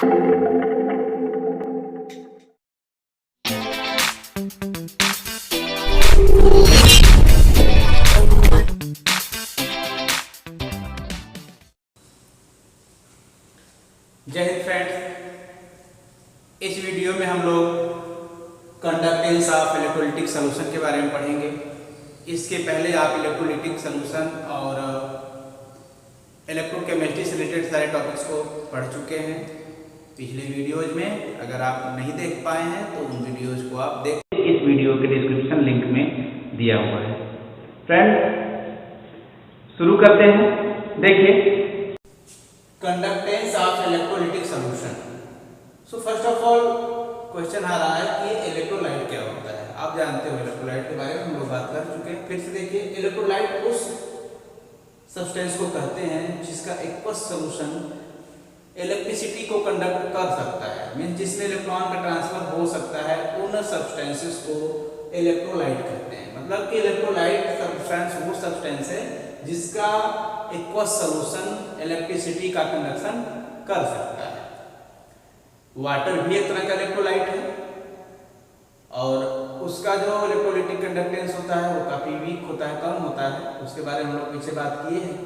जय हिंद फ्रेंड्स, इस वीडियो में हम लोग कंडक्टेंस ऑफ इलेक्ट्रोलाइटिक सॉल्यूशन के बारे में पढ़ेंगे। इसके पहले आप इलेक्ट्रोलाइटिक सॉल्यूशन और इलेक्ट्रोकेमिस्ट्री से रिलेटेड सारे टॉपिक्स को पढ़ चुके हैं पिछले वीडियोज में। अगर आप नहीं देख पाए हैं तो उन वीडियोज को आप देख, इस वीडियो के डिस्क्रिप्शन लिंक में दिया हुआ है। फ्रेंड, शुरू करते हैं। देखिए, conductance of electrolytic solution. So first of all question आ रहा है कि इलेक्ट्रोलाइट क्या होता है। आप जानते हो इलेक्ट्रोलाइट के बारे में हम लोग बात कर चुके हैं। फिर से देखिए, इलेक्ट्रोलाइट उस सब्सटेंस को कहते हैं जिसका एक्वस सॉल्यूशन इलेक्ट्रिसिटी को कंडक्ट कर सकता है, मींस जिसमें इलेक्ट्रॉन का ट्रांसफर हो सकता है। उन सब्सटेंसेस को इलेक्ट्रोलाइट कहते हैं। मतलब कि इलेक्ट्रोलाइट सब्सटेंस वो सब्सटेंस है जिसका एक्वस सॉल्यूशन इलेक्ट्रिसिटी का कंडक्शन कर सकता है। वाटर भी एक तरह का इलेक्ट्रोलाइट है और उसका जो इलेक्ट्रोलाइटिक कंडक्टेंस होता है वो काफी वीक होता है, कम होता है। उसके बारे में हम लोग पीछे बात किए हैं।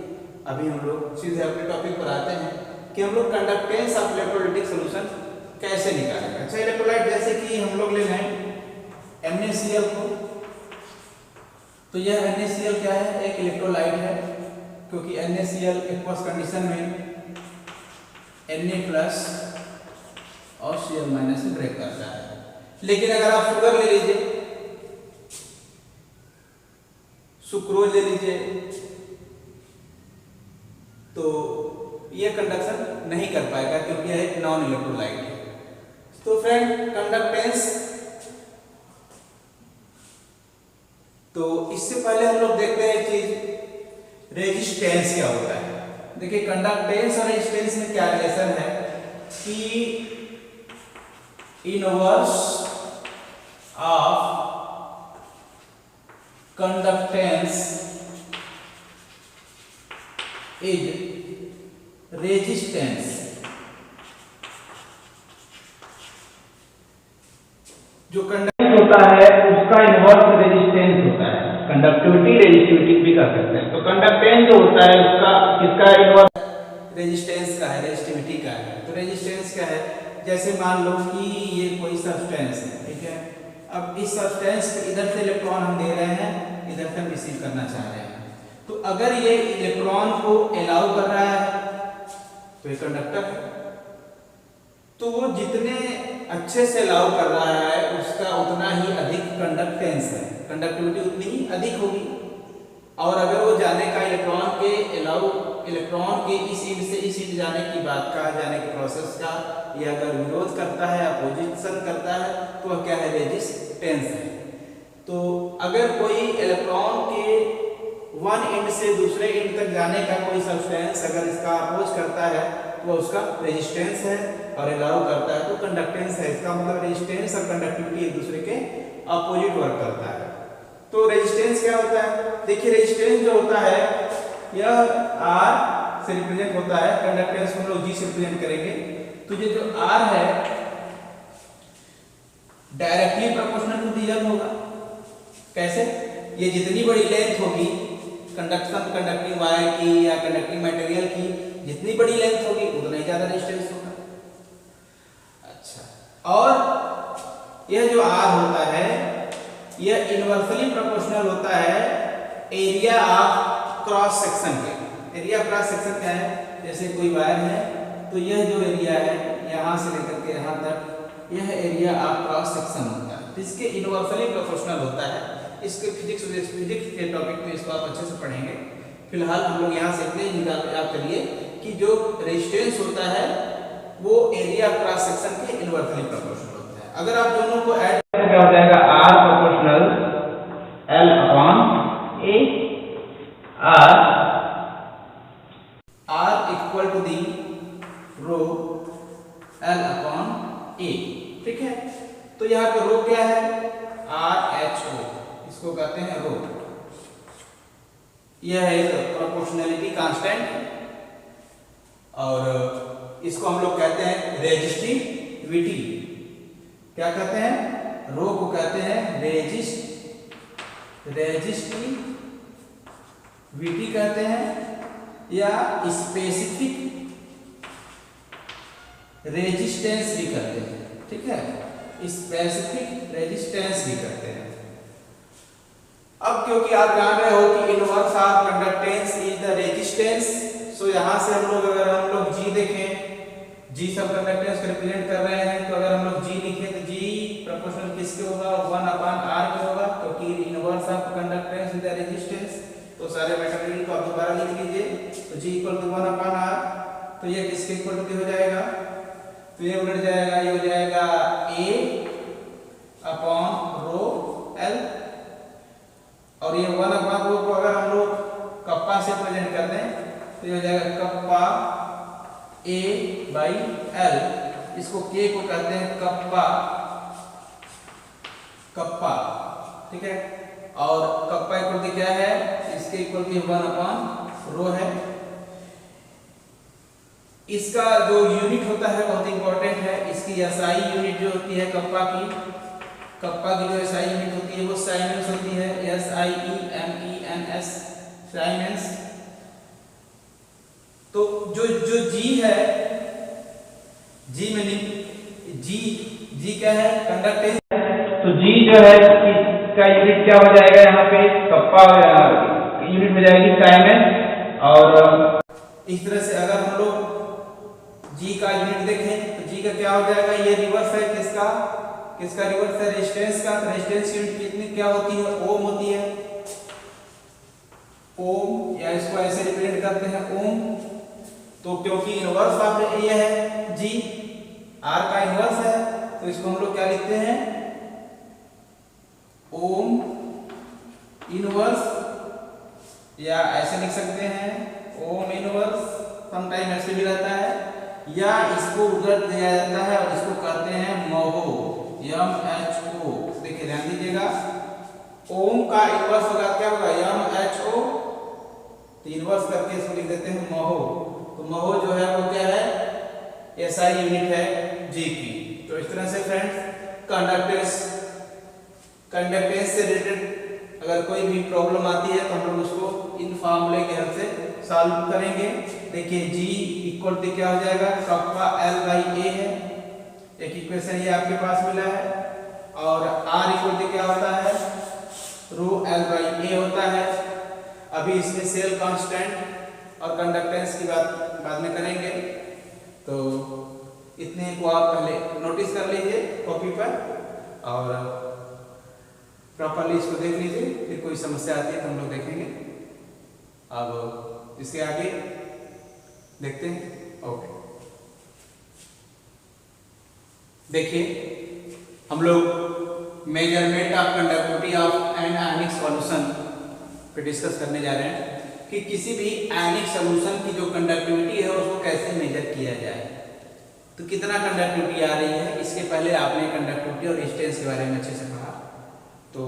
अभी हम लोग सीधे अपने टॉपिक पर आते हैं कि हम लोग कंडक्टेंस ऑफ इलेक्ट्रोलाइटिक सॉल्यूशन कैसे निकालेंगे। अच्छा, इलेक्ट्रोलाइट जैसे कि हम लोग ले लें NaCl को, तो यह NaCl क्या है? एक इलेक्ट्रोलाइट है, क्योंकि NaCl एक्वस कंडीशन में Na+ और Cl- से ब्रेक करता है। लेकिन अगर आप शुगर ले लीजिए, सुक्रोज ले लीजिए, तो यह कंडक्शन नहीं कर पाएगा क्योंकि यह एक नॉन इलेक्ट्रोलाइट है। तो फ्रेंड, कंडक्टेंस, तो इससे पहले हम लोग देखते हैं चीज रेजिस्टेंस क्या होता है। देखिए, कंडक्टेंस और रेजिस्टेंस में क्या रिलेशन है कि inverse of conductance is resistance. जो कंडक्टेंस होता है उसका इनवर्स रेजिस्टेंस होता है। कंडक्टिविटी रेजिस्टिविटी भी कर सकते हैं। तो कंडक्टेंस जो होता है उसका किसका इनवर्स रेजिस्टेंस का है, रेजिस्टिविटी का है। तो रेजिस्टेंस क्या है? जैसे मान लो कि ये कोई सब्सटेंस है, ठीक है। अब इस सब्सटेंस पे इधर से इलेक्ट्रॉन हम दे रहे हैं, इधर से हम रिसीव करना चाह रहे हैं। तो अगर ये इलेक्ट्रॉन को अलाउ कर रहा है तो ये कंडक्टर है। तो वो जितने अच्छे से अलाउ कर रहा है उसका उतना ही अधिक कंडक्टेंस है, कंडक्टिविटी उतनी ही अधिक होगी। और अगर वो जाने का इलेक्ट्रॉन के इस इंड से इस इंड जाने की बात का, जाने के प्रोसेस का, या अगर विरोध करता है, अपोजिशन करता है, तो वह क्या है? रेजिस्टेंस है। तो अगर कोई इलेक्ट्रॉन के वन इंड से दूसरे इंड तक जाने का कोई सब्सटेंस अगर इसका अपोज करता है तो उसका रेजिस्टेंस है, और अलाउ करता है तो कंडक्टेंस है। इसका मतलब रेजिस्टेंस और कंडक्टिविटी एक दूसरे के अपोजिट वर्क करता है। तो रेजिस्टेंस क्या होता है? देखिए, रेजिस्टेंस जो होता है यह R से रिप्रेजेंट होता है। कंडक्टेंस को हम लोग G से रिप्रेजेंट करेंगे। तो ये जो R है डायरेक्टली प्रोपोर्शनल टू दी होगा। कैसे? ये जितनी बड़ी लेंथ होगी कंडक्टिंग वायर की या कंडक्टिंग मटेरियल की, जितनी बड़ी लेंथ होगी उतना ही ज्यादा रेजिस्टेंस होगा। अच्छा, और यह जो R होता है यह इनवर्सली प्रोपोर्शनल होता है एरिया ऑफ क्रॉस सेक्शन के। एरिया क्रॉस सेक्शन क्या है? जैसे कोई वायर है तो यह जो एरिया है यहाँ से लेकर के यहाँ तक, यह एरिया ऑफ क्रॉस सेक्शन होता है। तो इसके इनवर्सली प्रोपोर्शनल होता है। इसके फिजिक्स के टॉपिक में इसको आप अच्छे से पढ़ेंगे। फिलहाल हम लोग यहाँ से इतने निकाल याद करिए कि जो रेजिस्टेंस होता है वो एरिया क्रॉस सेक्शन के इनवर्सली प्रोपोर्शनल होता है। अगर आप दोनों को ऐड करें क्या हो जाएगा? R proportional L/A, R equal to the rho L/A, ठीक है। तो यहाँ पे रो क्या है? RHO, इसको कहते हैं रो। यह है प्रोपोर्शनैलिटी कांस्टेंट, और इसको हम लोग कहते हैं रेजिस्टिविटी। क्या कहते हैं? रो को कहते हैं रेजिस्टिविटी कहते हैं, या स्पेसिफिक रेजिस्टेंस भी कहते हैं। ठीक है, स्पेसिफिक रेजिस्टेंस भी कहते हैं। अब क्योंकि आप जान रहे हो कि inverse of conductance is the resistance, so यहां से हम लोग अगर हम लोग जी देखें, जी सब कंडक्टेंस को रिप्रेजेंट कर रहे हैं, तो अगर हम लोग जी लिखें तो जी प्रोपोर्शनल किसके होगा? 1/r के होगा, क्योंकि inverse of conductance is the resistance. तो सारे मटेरियल को आप दोबारा लिख लीजिए, तो जी इक्वल टू 1/r, तो ये किसके इक्वल टू हो जाएगा? तो ये उलट जाएगा, ये हो जाएगा A/ρl, और ये 1/ρ को अगर हम लोग कप्पा से प्रेजेंट कर दें तो ये हो जाएगा कप्पा A/L। इसको K को कहते हैं कप्पा। ठीक है, और कप्पा इक्वल टू क्या है? इसके इक्वल टू 1/ρ है। इसका जो यूनिट होता है बहुत इंपॉर्टेंट है, इसकी SI यूनिट जो होती है कप्पा की जो SI यूनिट होती है वो साइमेंस होती है, SIEMENS, साइमेंस। तो जो G है, G में G क्या है? कंडक्टेंस। तो G जो है इसका यूनिट क्या हो जाएगा? यहाँ पे कप्पा यूनिट हो जाएगी साइमेंस। और इस तरह से अगर हम लोग G का यूनिट देखें तो G का क्या हो जाएगा? ये रिवर्स है किसका रिवर्स है? रेजिस्टेंस का। रेजिस्टेंस यूनिट कितनी क्या होती है? ओम होती है, ओम, या इसको ऐसे रिप्रेजेंट करते हैं ओम। तो क्योंकि इनवर्स ऑफ ये है G, R का इनवर्स है, तो इसको हम लोग क्या लिखते हैं? ओम इनवर्स, या ऐसे लिख सकते हैं ओम इनवर्स, समटाइम ऐसे भी रहता है, या इसको उलट दिया जाता है और इसको कहते हैं MHO, MHO। देखिए ध्यान दीजिएगा, ओम का इनवर्स होगा, क्या होगा? MHO। तो इनवर्स करके इसको लिख देते हैं MHO। तो MHO जो है वो क्या है? SI यूनिट है G की। तो इस तरह से फ्रेंड्स कंडक्टेंस से रिलेटेड अगर कोई भी प्रॉब्लम आती है तो हम लोग उसको इन फॉर्मूले के हेल्प से सॉल्व करेंगे। देखिए G इक्वल टू क्या हो जाएगा? कप्पा L/A है, एक इक्वेशन ये आपके पास मिला है। और R इक्वल टू क्या होता है? ρl/A होता है। अभी इसमें सेल कांस्टेंट और कंडक्टेंस की बात बाद में करेंगे, तो इतने को आप पहले नोटिस कर लीजिए कॉपी पर और प्रॉपर्ली इसको देख लीजिए, फिर कोई समस्या आती है तो हम लोग देखेंगे। अब इसके आगे देखते हैं। ओके, देखिए हम लोग measurement of conductivity of an ionic solution पे डिस्कस करने जा रहे हैं कि किसी भी आयनिक सॉल्यूशन की जो कंडक्टिविटी है उसको कैसे मेजर किया जाए। तो कितना कंडक्टिविटी आ रही है, इसके पहले आपने कंडक्टिविटी और रेजिस्टेंस के बारे में अच्छे से पढ़ा। तो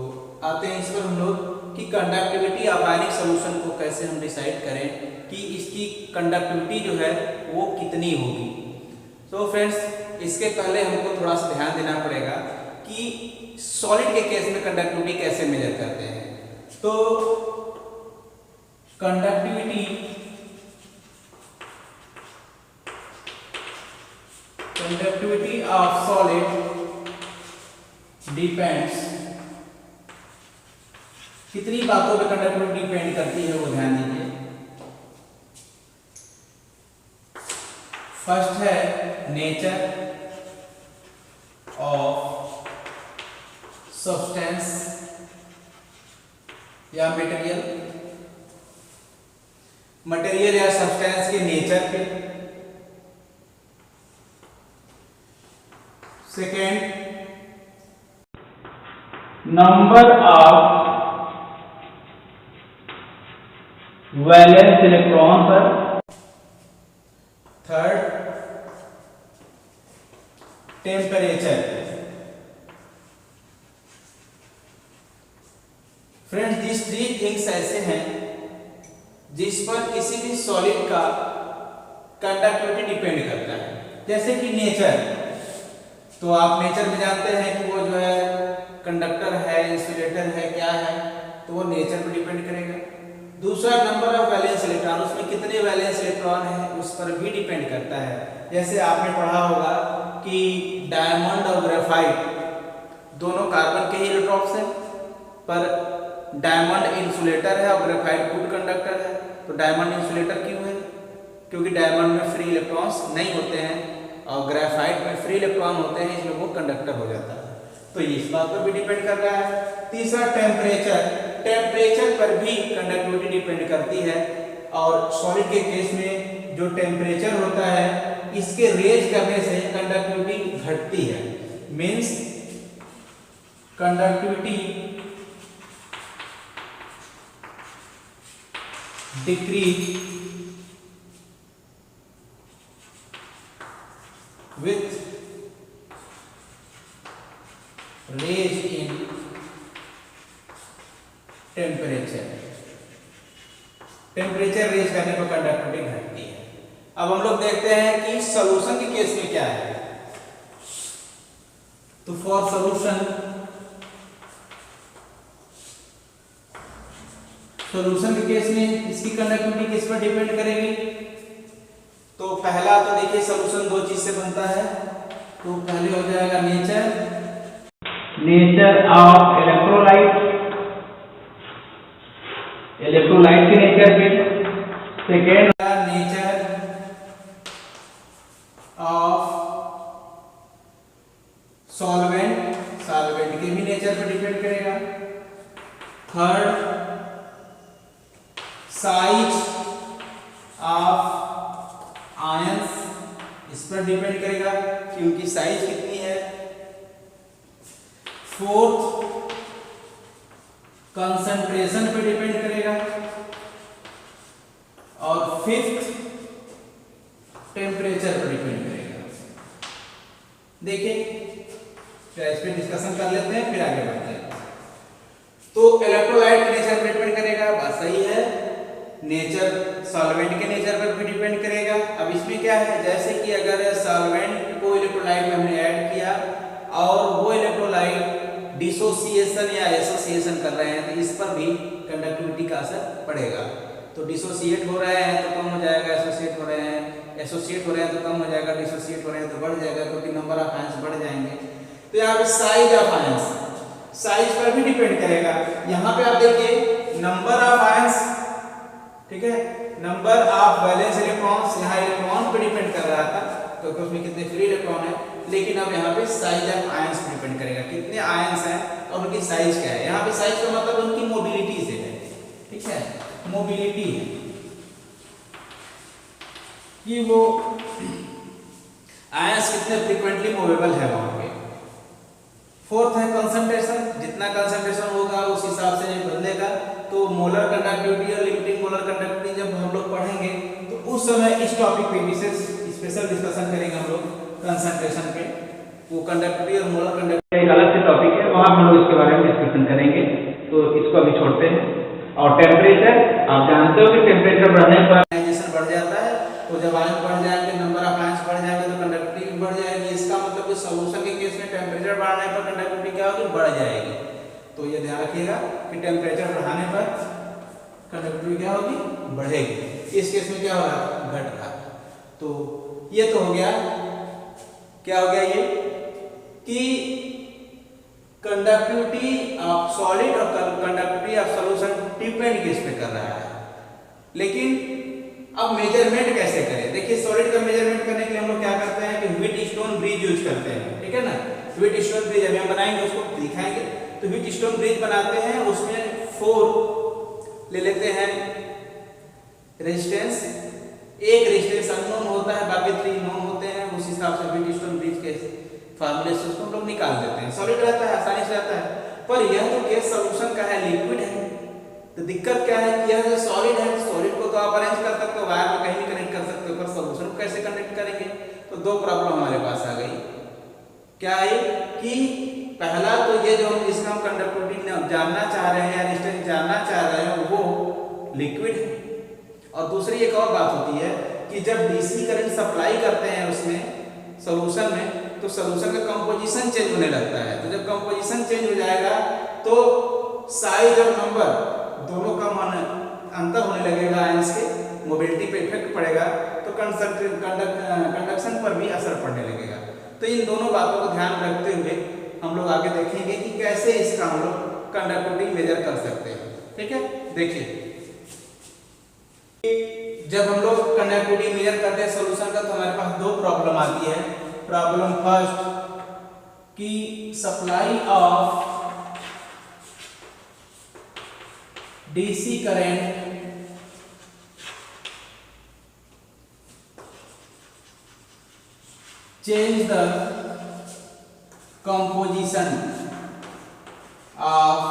आते हैं इस पर हम लोग कि कंडक्टिविटी ऑफ आयनिक सॉल्यूशन को कैसे हम डिसाइड करें कि इसकी कंडक्टिविटी जो है वो कितनी होगी। तो फ्रेंड्स, इसके पहले हमको थोड़ा सा ध्यान देना पड़ेगा कि सॉलिड के केस में कंडक्टिविटी कैसे मेजर करते हैं। तो कंडक्टिविटी ऑफ सॉलिड डिपेंड्स, कितनी बातों पे कंडक्टिविटी डिपेंड करती है वो ध्यान दीजिए। फर्स्ट है नेचर ऑफ सब्सटेंस या मटेरियल या सब्सटेंस के नेचर पे। Second, number of valence electron पर। Third, temperature. Friends, this three things ऐसे हैं जिस पर किसी भी सॉलिड का कंडक्टिविटी डिपेंड करता है। जैसे कि नेचर, तो आप नेचर में जानते हैं कि वो जो है कंडक्टर है, इंसुलेटर है, क्या है, तो वो नेचर पर डिपेंड करेगा। दूसरा नंबर ऑफ वैलेंस इलेक्ट्रॉन, उसमें कितने वैलेंस इलेक्ट्रॉन है उस पर भी डिपेंड करता है। जैसे आपने पढ़ा होगा कि डायमंड और ग्रेफाइट दोनों कार्बन के ही इलेक्ट्रॉन्स हैं, पर डायमंड इंसुलेटर है और ग्रेफाइट गुड कंडक्टर है। तो डायमंड इंसुलेटर क्यों है? क्योंकि डायमंड में फ्री इलेक्ट्रॉन्स नहीं होते हैं और ग्रेफाइट में फ्री इलेक्ट्रॉन होते हैं, इसलिए वो कंडक्टर हो जाता है। तो ये इस बात पर भी डिपेंड कर रहा है। तीसरा टेम्परेचर, टेम्परेचर पर भी कंडक्टिविटी डिपेंड करती है। और सॉलिड के केस में जो टेम्परेचर होता है, इसके रेज करने से कंडक्टिविटी घटती है। Means conductivity decrease with raise in temperature, temperature raise करने पर कंडक्टिविटी घटती है। अब हम लोग देखते हैं कि सॉल्यूशन के केस में क्या है। तो फॉर सॉल्यूशन के केस में इसकी कंडक्टिविटी किस पर डिपेंड करेगी? तो पहला तो देखिए सॉल्यूशन दो चीज से बनता है। तो पहले हो जाएगा नेचर ऑफ इलेक्ट्रोलाइट, इलेक्ट्रोलाइट के नेचर पे। Second nature of solvent, solvent के भी नेचर पर डिपेंड करेगा। थर्ड साइज ऑफ आयंस, इस पर डिपेंड करेगा कि उनकी साइज कितनी है। फोर्थ कंसंट्रेशन पे डिपेंड करेगा। और फिफ्थ टेम्परेचर पर डिपेंड करेगा। देखिए इस पे डिस्कशन कर लेते हैं, फिर आगे बढ़ते हैं। तो इलेक्ट्रोलाइट के नेचर पर डिपेंड करेगा, बात सही है। नेचर सॉल्वेंट के नेचर पर भी डिपेंड करेगा। अब इसमें क्या है, जैसे कि अगर सॉल्वेंट को इलेक्ट्रोलाइट में हमने ऐड किया और वो इलेक्ट्रोलाइट डिसोसिएशन या एसोसिएशन कर रहे हैं, तो इस पर भी कंडक्टिविटी का असर पड़ेगा। तो डिसोसिएट हो रहे हैं तो कम हो जाएगा, एसोसिएट हो रहे हैं तो कम हो जाएगा, डिसोसिएट हो रहे हैं तो बढ़ जाएगा, क्योंकि नंबर ऑफ आयंस बढ़ जाएंगे। तो यहाँ पे साइज ऑफ आयंस, साइज पर भी डिपेंड करेगा। यहाँ पे आप देखिए नंबर ऑफ आयंस, ठीक है, नंबर ऑफ वैलेंस इलेक्ट्रॉन्स, यहाँ इलेक्ट्रॉन पे डिपेंड कर रहा था क्योंकि उसमें कितने फ्री इलेक्ट्रॉन है। लेकिन अब यहाँ पे साइज ऑफ आयंस पे डिपेंड करेगा, कितने आयंस हैं और उनकी साइज क्या है। यहाँ पे साइज का मतलब उनकी मोबिलिटी से है, ठीक है, मोबिलिटी है कि वो आयंस कितने फ्रीक्वेंटली मूवेबल है वहां पे। फोर्थ है कंसंट्रेशन, जितना कंसंट्रेशन होगा उस हिसाब से बदलेगा। तो मोलर कंडक्टिविटी और लिमिटिंग मोलर कंडक्टिविटी जब हम लोग पढ़ेंगे तो उस समय इस टॉपिक पे विशेष स्पेशल डिस्कशन करेंगे हम लोग कंसंट्रेशन पे। वो कंडक्टिविटी और मोलर कंडक्टिविटी एक अलग से टॉपिक है, वहां हम लोग इसके बारे में डिस्कशन करेंगे, तो इसको अभी छोड़ते हैं। और टेम्परेचर, आप जानते हो कि टेम्परेचर बढ़ने पर आयनाइजेशन बढ़ जाता है। तो जब आयन बढ़ जाएंगे, नंबर ऑफ आयंस बढ़ जाएंगे तो कंडक्टिविटी बढ़ जाएगी। इसका मतलब कि सॉल्यूशन के केस में टेम्परेचर बढ़ने पर कंडक्टिविटी क्या होगी, बढ़ जाएगी। तो ये ध्यान रखिएगा कि टेम्परेचर बढ़ाने पर कंडक्टिविटी क्या होगी, बढ़ेगी। इस केस में क्या हो रहा, घट रहा। तो ये तो हो गया, क्या हो गया ये कि कंडक्टिविटी ऑफ सॉलिड और कंडक्टिविटी ऑफ सॉल्यूशन डिपेंड किस पे कर रहा है। लेकिन अब मेजरमेंट कैसे करें? देखिए सॉलिड का मेजरमेंट करने के लिए हम लोग क्या करते हैं कि व्हीटस्टोन ब्रिज यूज करते हैं, ठीक है ना। व्हीटस्टोन ब्रिज अभी हम बनाएंगे, उसको दिखाएंगे। तो व्हीटस्टोन ब्रिज बनाते हैं, उसमें 4 ले लेते हैं रेजिस्टेंस। एक रेजिस्टेंस अननोन होता है, बाकी 3 नोन होते हैं। उस हिसाब से व्हीटस्टोन ब्रिज के फार्मूले से उसको हम लोग निकाल देते हैं। सॉलिड रहता है, आसानी से रहता है। पर यह तो केस सॉल्यूशन का है, लिक्विड है। तो दिक्कत क्या है कि यह जो सॉलिड है, सॉलिड को तो आप अरेंज कर सकते हो, वायर में कहीं भी कनेक्ट कर सकते हो, पर सॉल्यूशन को कैसे कनेक्ट करेंगे? तो 2 प्रॉब्लम हमारे पास आ गई। क्या है कि पहला तो ये जो हम इसका कंडक्टिविटी जानना चाह रहे हैं या रेजिस्टेंस जानना चाह रहे हैं वो लिक्विड है। और दूसरी एक और बात होती है कि जब डीसी करंट सप्लाई करते हैं उसमें सॉल्यूशन में, तो सॉल्यूशन का कंपोजिशन चेंज होने लगता है। तो जब कंपोजिशन चेंज हो जाएगा तो साइज और नंबर दोनों का अंतर होने लगेगा, आयंस के मोबिलिटी पे इफेक्ट पड़ेगा, तो कंडक्शन पर भी असर पड़ने लगेगा। तो इन दोनों बातों को ध्यान रखते हुए हम लोग आगे देखेंगे कि कैसे इसका हम लोग कंडक्टिविटी मेजर कर सकते हैं। ठीक है, देखिए जब हम लोग कंडक्टिविटी मेजर करते हैं सॉल्यूशन का, तो हमारे पास दो प्रॉब्लम आती है। प्रॉब्लम फर्स्ट कि supply of DC current change the composition of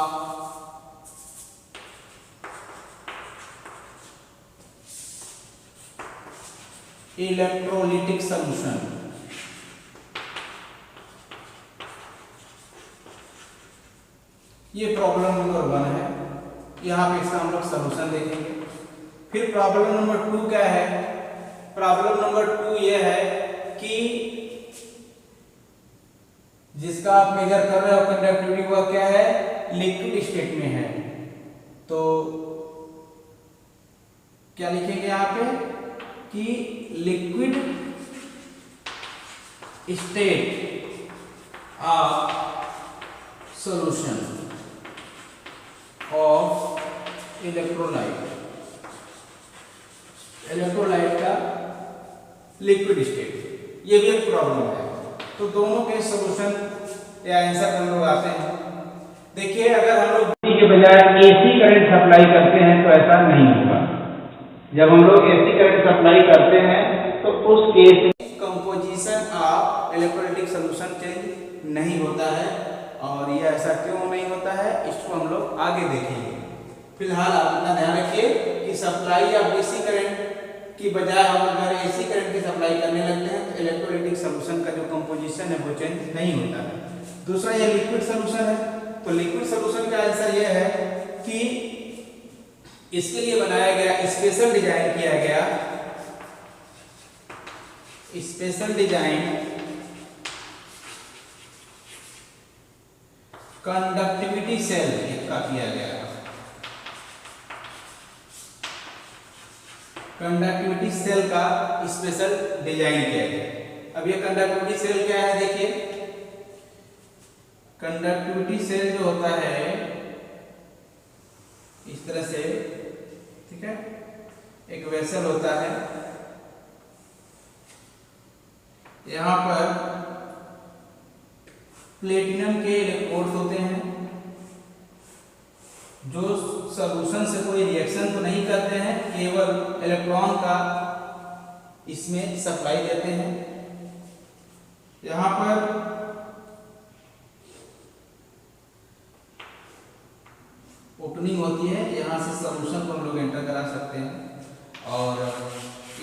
electrolytic solution। ये प्रॉब्लम नंबर 1 है। यहाँ पे इसका हम लोग सॉल्यूशन देखेंगे। फिर प्रॉब्लम नंबर 2 क्या है? प्रॉब्लम नंबर 2 ये है कि जिसका आप मेजर कर रहे हो कंडक्टिविटी, वह क्या है? लिक्विड स्टेट में है। तो क्या लिखेंगे यहाँ पे कि liquid state of solution of electrolyte, electrolyte का लिक्विड स्टेट, ये भी एक प्रॉब्लम है। तो दोनों के सॉल्यूशन या आंसर हम लोग आते हैं। देखिए अगर हम लोग डीसी के बजाय एसी करंट सप्लाई करते हैं तो ऐसा नहीं होगा। जब हम लोग एसी करंट सप्लाई करते हैं तो उस केस में composition of electrolytic solution change नहीं होता है। और ये ऐसा क्यों नहीं होता है, इसको हम लोग आगे देखेंगे। फिलहाल आप इतना ध्यान रखिए कि सप्लाई ऑफ डीसी करंट की बजाय हम अगर एसी करंट की सप्लाई करने लगते हैं तो इलेक्ट्रोलाइटिक सॉल्यूशन का जो कंपोजिशन है वो चेंज नहीं होता है। दूसरा ये लिक्विड सॉल्यूशन है। तो लिक्विड सॉल्यूशन का आंसर ये है कि इसके लिए बनाया गया, स्पेशल डिजाइन किया गया, स्पेशल डिजाइन कंडक्टिविटी सेल का किया गया। कंडक्टिविटी सेल का स्पेशल डिजाइन किया गया। अब ये कंडक्टिविटी सेल क्या है? देखिए कंडक्टिविटी सेल जो होता है इस तरह से, ठीक है, एक वेसल होता है। यहाँ पर प्लेटिनम के इलेक्ट्रोड्स होते हैं जो सॉल्यूशन से कोई रिएक्शन तो नहीं करते हैं, केवल इलेक्ट्रॉन का इसमें सप्लाई देते हैं। यहाँ पर ओपनिंग होती है, यहाँ से सॉल्यूशन को हम लोग एंटर करा सकते हैं और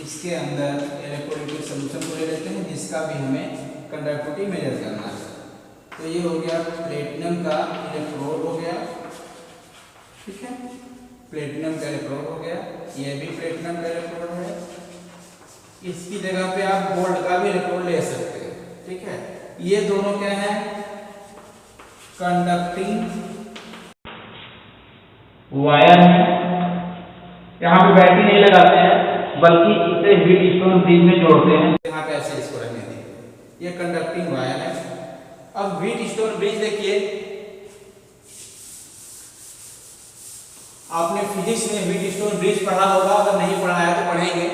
इसके अंदर इलेक्ट्रोलाइटिक सॉल्यूशन को ले लेते हैं, जिसका भी हमें कंडक्टिविटी मेजर करना है। तो ये हो गया प्लेटिनम का इलेक्ट्रोड हो गया, ठीक है, प्लेटिनम का इलेक्ट्रोड हो गया। ये भी प्लेटिनम का इलेक्ट्रोड है। इसकी जगह पे आप गोल्ड का भी इलेक्ट्रोड ले सकते हैं, ठीक है। ये दोनों क्या है? कंडक्टिंग वायर है। यहाँ पे बैटरी नहीं लगाते हैं, बल्कि इसे हीट स्टोन ब्रिज में जोड़ते हैं। यहाँ पे ऐसे इसको रहने दें। ये कंडक्टिंग वायर है। अब हीट स्टोन ब्रिज देखिए, आपने फिजिक्स में हीट स्टोन ब्रिज पढ़ा होगा, अगर नहीं पढ़ा है तो पढ़ेंगे।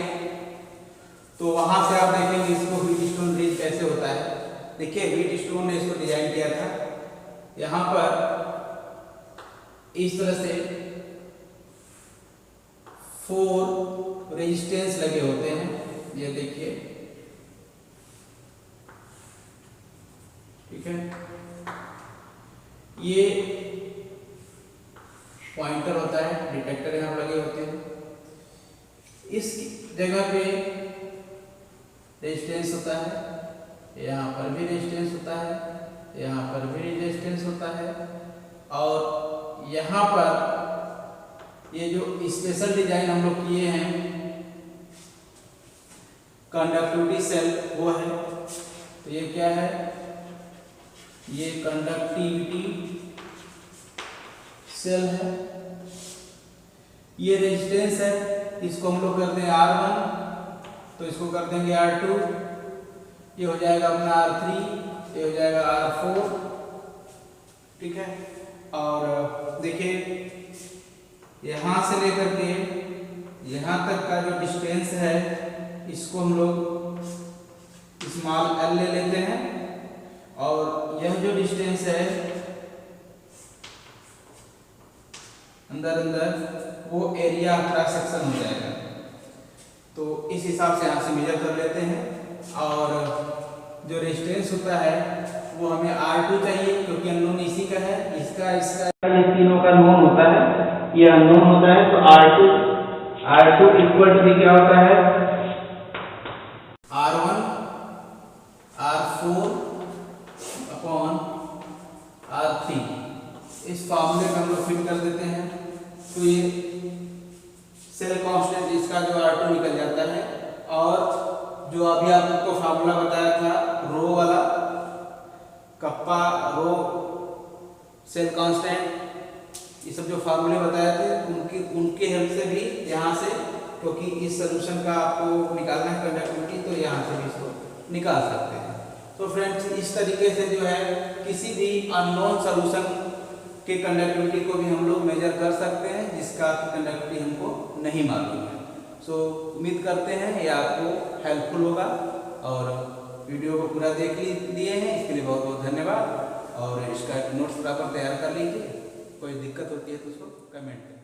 तो वहां से आप देखेंगे इसको हीट स्टोन ब्रिज कैसे होता है। देखिए हीट स्टोन ने इसको डिजाइन किया था। यहाँ पर इस तरह से 4 रेजिस्टेंस लगे होते हैं, ये देखिए, ठीक है। ये पॉइंटर होता है, डिटेक्टर यहाँ लगे होते हैं। इस जगह पे रेजिस्टेंस होता है, यहाँ पर भी रेजिस्टेंस होता है, यहाँ पर भी रेजिस्टेंस होता है। और यहाँ पर ये जो स्पेशल डिजाइन हम लोग किए हैं, कंडक्टिविटी सेल वो है। तो ये क्या है, ये कंडक्टिविटी सेल है। ये रेजिस्टेंस है, इसको हम लोग करते हैं R1, तो इसको कर देंगे R2, ये हो जाएगा अपना R3, ये हो जाएगा R4, ठीक है। और देखिए यहाँ से लेकर के यहाँ तक का जो डिस्टेंस है इसको हम लोग स्मॉल l ले लेते हैं, और यह जो डिस्टेंस है अंदर अंदर वो एरिया ऑफ क्रॉस सेक्शन हो जाएगा। तो इस हिसाब से यहाँ से मेजर कर लेते हैं। और जो रेजिस्टेंस होता है वो हमें R2 चाहिए, क्योंकि अननोन इसी का है, इसका ये तीनों का नोन होता है, ये अननोन होता है। तो R2 इक्वल टू क्या होता है, R1 R4 अपॉन R3। इस फॉर्मूले का हम लोग फिल कर देते हैं। तो ये सेल कांस्टेंट इसका जो R2 निकल जाता है, और जो अभी आपको फार्मूला बताया था रो वाला, कप्पा रो सेल कांस्टेंट, ये सब जो फार्मूले बताए थे उनके हेल्प से भी यहाँ से, क्योंकि इस सोल्यूशन का आपको निकालना है कंडक्टिविटी, तो यहाँ से भी इसको निकाल सकते हैं। तो फ्रेंड्स इस तरीके से जो है किसी भी अननोन सोल्यूशन के कंडक्टिविटी को भी हम लोग मेजर कर सकते हैं, जिसका कंडक्टिविटी हमको नहीं मालूम है। सो उम्मीद करते हैं ये आपको हेल्पफुल होगा, और वीडियो को पूरा देख लिए हैं, इसके लिए बहुत बहुत धन्यवाद। और इसका नोट्स प्रॉपर तैयार कर लीजिए, कोई दिक्कत होती है तो उसको कमेंट करें।